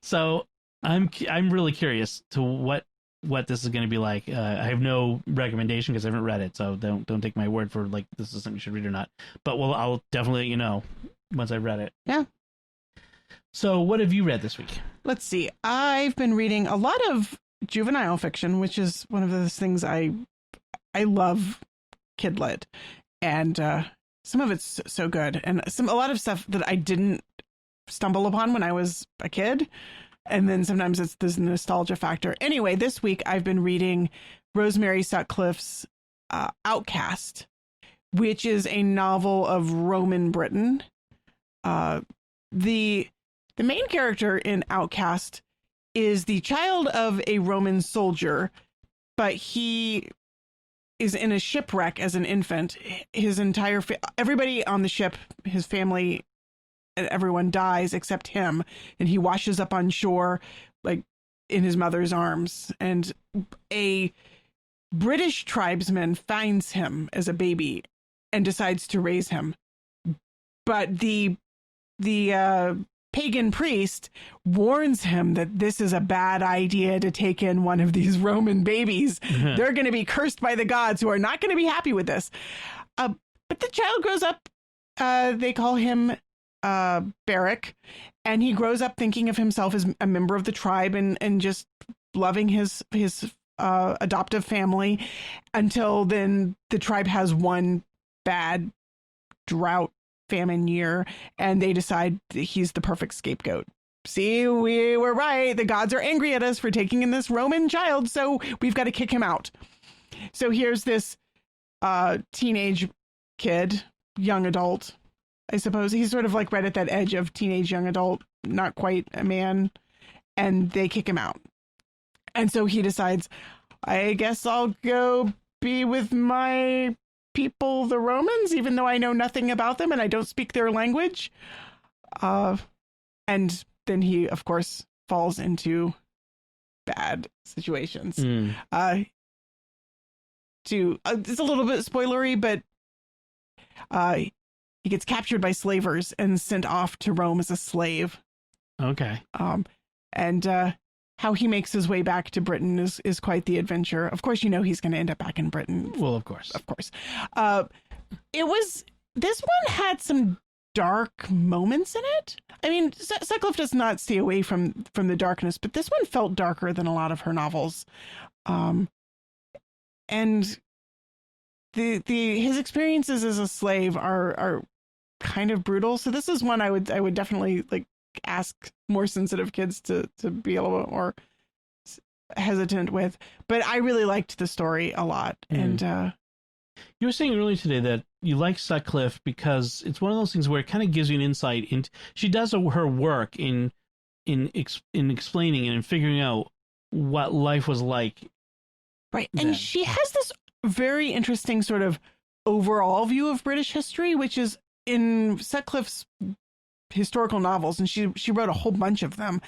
So I'm really curious to what this is going to be like. I have no recommendation because I haven't read it, so don't take my word for like this is something you should read or not. But I'll definitely let you know once I've read it. Yeah. So what have you read this week? Let's see. I've been reading a lot of juvenile fiction, which is one of those things I love, kid lit, and some of it's so good, and a lot of stuff that I didn't stumble upon when I was a kid. And then sometimes it's this nostalgia factor. Anyway, this week I've been reading Rosemary Sutcliffe's Outcast, which is a novel of Roman Britain. The main character in Outcast is the child of a Roman soldier, but he is in a shipwreck as an infant. His entire everybody on the ship, his family, and everyone dies except him, and he washes up on shore like in his mother's arms, and a British tribesman finds him as a baby and decides to raise him, but the pagan priest warns him that this is a bad idea to take in one of these Roman babies. They're going to be cursed by the gods, who are not going to be happy with this. But the child grows up, they call him Barrack, and he grows up thinking of himself as a member of the tribe and just loving his adoptive family, until then the tribe has one bad drought famine year and they decide he's the perfect scapegoat. See, we were right. The gods are angry at us for taking in this Roman child, so we've got to kick him out. So here's this teenage kid, young adult, I suppose. He's sort of like right at that edge of teenage, young adult, not quite a man, and they kick him out. And so he decides, I guess I'll go be with my people, the Romans, even though I know nothing about them and I don't speak their language. And then he, of course, falls into bad situations. It's a little bit spoilery, but he gets captured by slavers and sent off to Rome as a slave. Okay. And how he makes his way back to Britain is quite the adventure. Of course, he's going to end up back in Britain. Well, of course. This one had some dark moments in it. I mean, Sutcliffe does not stay away from the darkness, but this one felt darker than a lot of her novels. And his experiences as a slave are kind of brutal. So this is one I would definitely like ask more sensitive kids to be a little bit more hesitant with. But I really liked the story a lot. And you were saying earlier today that you like Sutcliffe because it's one of those things where it kind of gives you an insight into. She does her work in explaining and in figuring out what life was like. Right, then. and she has this very interesting sort of overall view of British history, which is in Sutcliffe's historical novels, and she wrote a whole bunch of them.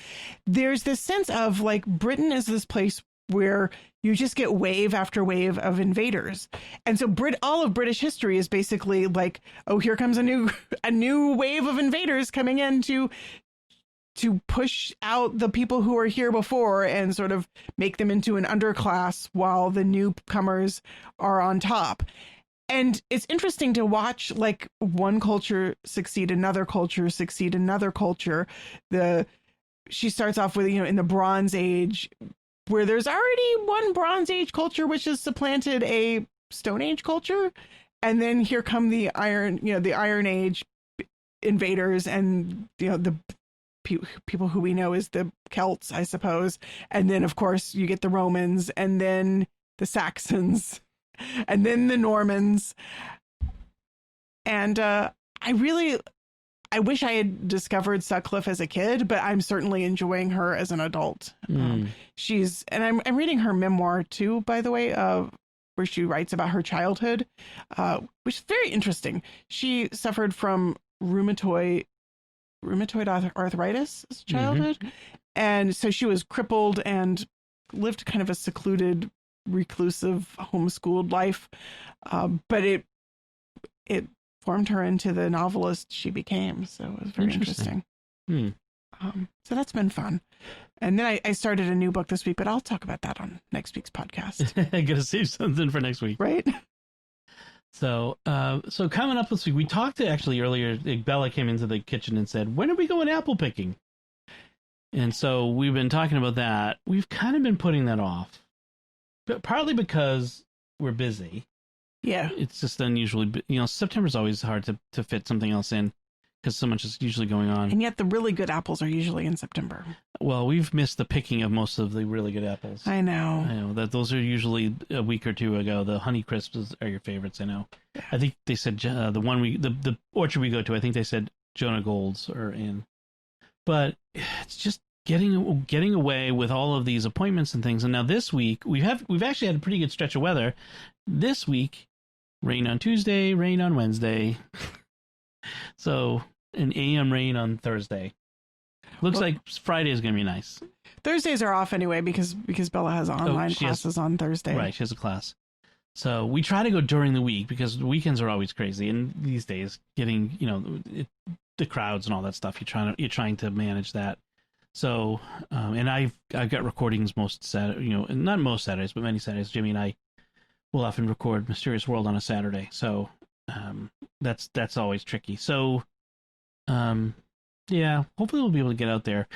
There's this sense of like Britain is this place where you just get wave after wave of invaders. And so all of British history is basically like, oh, here comes a new wave of invaders coming in to push out the people who were here before and sort of make them into an underclass while the newcomers are on top. And it's interesting to watch like one culture succeed another culture. She starts off with, in the Bronze Age, where there's already one Bronze Age culture which has supplanted a Stone Age culture, and then here come the Iron Age invaders, and the people who we know as the Celts, I suppose, and then of course you get the Romans, and then the Saxons, and then the Normans, and I wish I had discovered Sutcliffe as a kid, but I'm certainly enjoying her as an adult. And I'm reading her memoir too, by the way, where she writes about her childhood, which is very interesting. She suffered from rheumatoid arthritis as a childhood. And so she was crippled and lived kind of a secluded, reclusive, homeschooled life. But it formed her into the novelist she became. So it was very interesting. So that's been fun. And then I started a new book this week, but I'll talk about that on next week's podcast. I got to save something for next week. Right. So coming up this week, we talked to actually earlier, Bella came into the kitchen and said, when are we going apple picking? And so we've been talking about that. We've kind of been putting that off, but partly because we're busy. Yeah. It's just unusually, September's always hard to fit something else in because so much is usually going on. And yet the really good apples are usually in September. Well, we've missed the picking of most of the really good apples. I know that those are usually a week or two ago. The Honey Crisps are your favorites. I know. Yeah. I think they said the orchard we go to, I think they said Jonah Golds are in, but it's just getting away with all of these appointments and things. And now this week we've actually had a pretty good stretch of weather. This week, rain on Tuesday, rain on Wednesday. So an AM rain on Thursday. Looks like Friday is going to be nice. Thursdays are off anyway because Bella has online classes on Thursday. Right, she has a class. So we try to go during the week because the weekends are always crazy. And these days, getting the crowds and all that stuff, you're trying to manage that. So and I've got recordings most Saturday, not most Saturdays, but many Saturdays. Jimmy and I will often record Mysterious World on a Saturday. So that's always tricky. So yeah, hopefully we'll be able to get out there.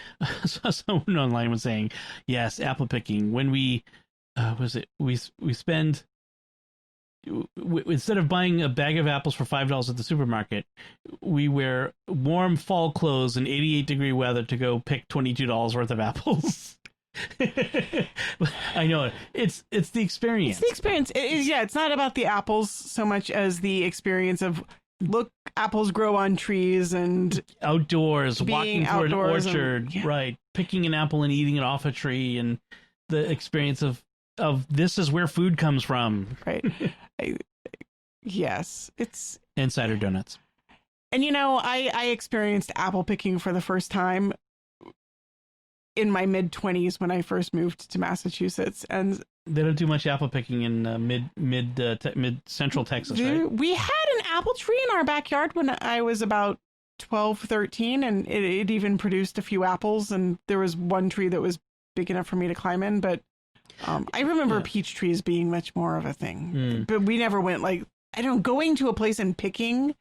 So someone online was saying, yes, apple picking. When we spend, instead of buying a bag of apples for $5 at the supermarket, we wear warm fall clothes in 88-degree weather to go pick $22 worth of apples. I know it's the experience. It's the experience. It's not about the apples so much as the experience of look, apples grow on trees and outdoors, walking through an orchard, and, right? Picking an apple and eating it off a tree, and the experience of this is where food comes from, right? Yes, it's insider donuts. And I experienced apple picking for the first time in my mid-20s when I first moved to Massachusetts, and they don't do much apple picking in mid central Texas, right? We had an apple tree in our backyard when I was about 12, 13, and it even produced a few apples, and there was one tree that was big enough for me to climb in, but I remember peach trees being much more of a thing. But we never went going to a place and picking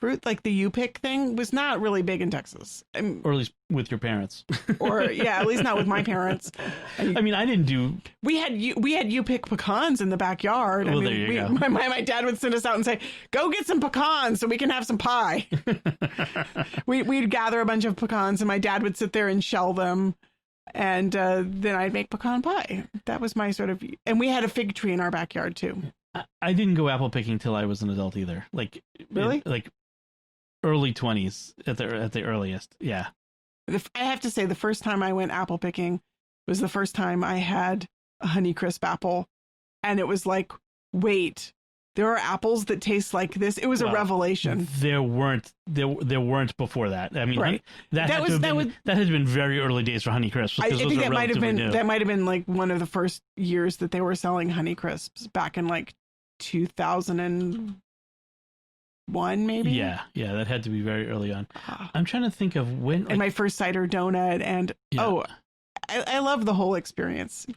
fruit, like the U-pick thing, was not really big in Texas. Or at least with your parents. Or yeah, at least not with my parents. I mean, I didn't do. We had U-pick pecans in the backyard. Well, I mean, there you go. My dad would send us out and say, "Go get some pecans so we can have some pie." We'd gather a bunch of pecans, and my dad would sit there and shell them, and then I'd make pecan pie. That was my sort of. And we had a fig tree in our backyard too. I didn't go apple picking till I was an adult either. Like really, like early 20s at the earliest. Yeah. I have to say, the first time I went apple picking was the first time I had a Honeycrisp apple, and it was like, wait, there are apples that taste like this. It was a revelation. There weren't before that. I mean, right. that had been very early days for Honeycrisps. I think that might have been like one of the first years that they were selling Honeycrisps, back in like 2001, maybe. Yeah, that had to be very early on. I'm trying to think of when. Like, and my first cider donut, and I love the whole experience.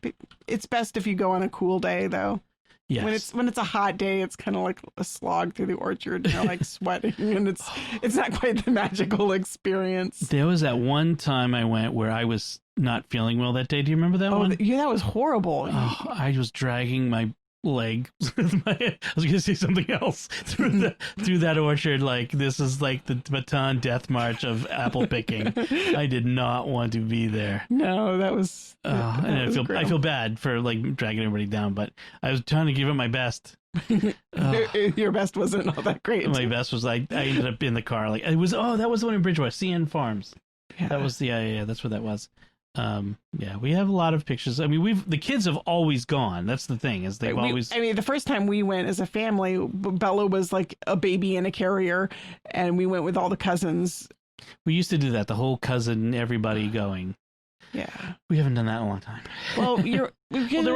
It's best if you go on a cool day, though. Yes. When it's a hot day, it's kind of like a slog through the orchard, like sweating, and it's not quite the magical experience. There was that one time I went where I was not feeling well that day. Do you remember that one? Yeah, that was horrible. Oh, I was dragging my leg. I was going to say something else through that orchard. Like, this is like the baton death march of apple picking. I did not want to be there. No, that was. And I feel bad for like dragging everybody down, but I was trying to give it my best. Your best wasn't all that great. My best was I ended up in the car. Like, it was. Oh, that was the one in Bridgewater, CN Farms. Yeah. That was that's what that was. We have a lot of pictures. I mean, the kids have always gone. That's the thing, is they've always. I mean, the first time we went as a family, Bella was like a baby in a carrier, and we went with all the cousins. We used to do that. The whole cousin, everybody going. Yeah, we haven't done that in a long time. Well, they're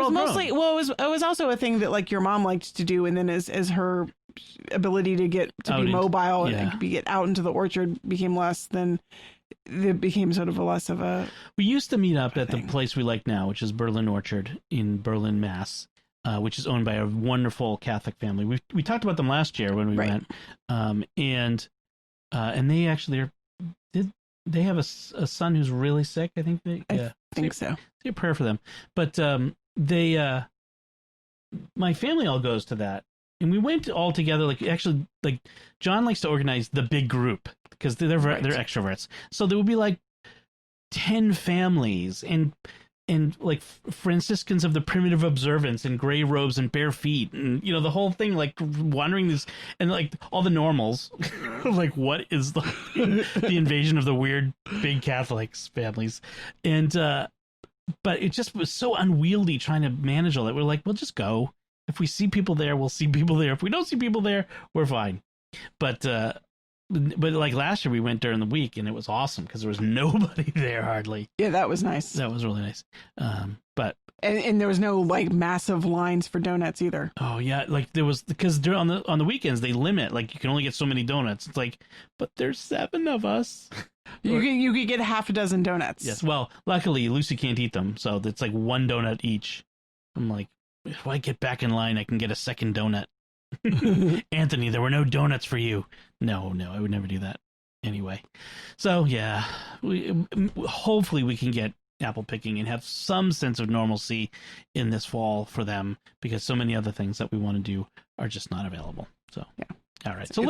all mostly. Grown. Well, it was also a thing that like your mom liked to do, and then as her ability to be mobile and get out into the orchard became less, then it became sort of less of a. We used to meet up at the place we like now, which is Berlin Orchard in Berlin, Mass, which is owned by a wonderful Catholic family. We talked about them last year when we went, and they actually they have a son who's really sick. I think I think so. Say a prayer for them, but my family all goes to that. And we went all together, like John likes to organize the big group because they're extroverts. So there would be like 10 families and like Franciscans of the Primitive Observance in gray robes and bare feet, and the whole thing, like wandering this, and like all the normals, like what is the invasion of the weird big Catholics families, and but it just was so unwieldy trying to manage all that. We're like, we'll just go. If we see people there, we'll see people there. If we don't see people there, we're fine. But like last year, we went during the week, and it was awesome because there was nobody there hardly. Yeah, that was nice. That was really nice. But there was no like massive lines for donuts either. Oh yeah, like there was, because on the weekends they limit, like you can only get so many donuts. It's like, but there's 7 of us. You could get half a dozen donuts. Yes. Well, luckily Lucy can't eat them, so it's like 1 donut each. I'm like, if I get back in line, I can get a second donut. Anthony, there were no donuts for you. No, I would never do that. Anyway, so yeah, hopefully we can get apple picking and have some sense of normalcy in this fall for them, because so many other things that we want to do are just not available. So yeah, all right. So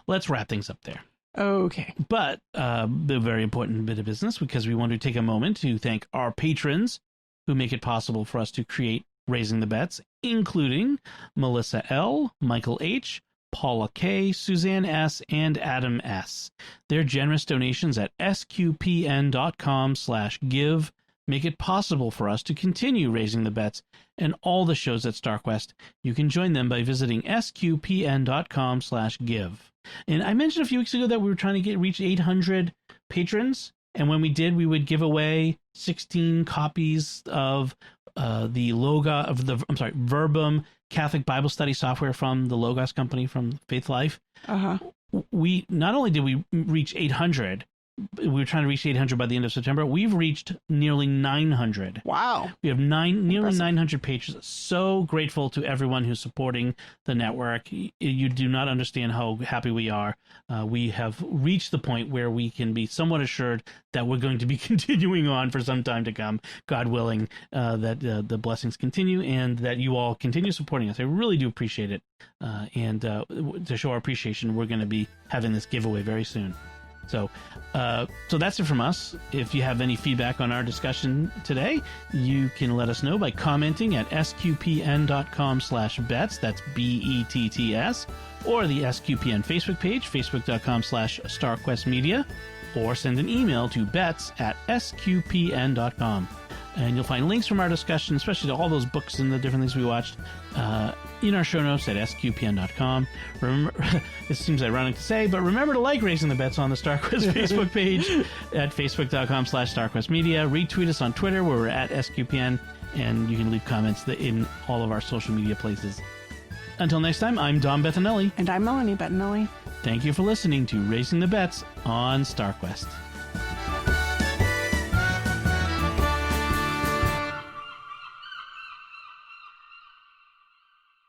let's wrap things up there. Okay. But the very important bit of business, because we want to take a moment to thank our patrons who make it possible for us to create Raising the Bets, including Melissa L., Michael H., Paula K., Suzanne S., and Adam S. Their generous donations at sqpn.com/give make it possible for us to continue Raising the Bets and all the shows at StarQuest. You can join them by visiting sqpn.com/give. And I mentioned a few weeks ago that we were trying to reach 800 patrons, and when we did, we would give away 16 copies of Verbum Catholic Bible study software from the Logos company from Faith Life. Uh-huh. We not only did we reach 800, we were trying to reach 800 by the end of September. We've reached nearly 900. Wow. We have nearly Impressive. 900 pages. So grateful to everyone who's supporting the network. You do not understand how happy we are. We have reached the point where we can be somewhat assured that we're going to be continuing on for some time to come, God willing, that the blessings continue and that you all continue supporting us. I really do appreciate it. And to show our appreciation, we're going to be having this giveaway very soon. So that's it from us. If you have any feedback on our discussion today, you can let us know by commenting at sqpn.com/bets. That's BETTS, or the SQPN Facebook page, facebook.com/StarQuestMedia, or send an email to bets@sqpn.com. And you'll find links from our discussion, especially to all those books and the different things we watched, in our show notes at sqpn.com. Remember, it seems ironic to say, but remember to like Raising the Bets on the StarQuest Facebook page at facebook.com/StarQuestMedia. Retweet us on Twitter, where we're at SQPN, and you can leave comments in all of our social media places. Until next time, I'm Dom Bettinelli. And I'm Melanie Bettinelli. Thank you for listening to Raising the Bets on StarQuest.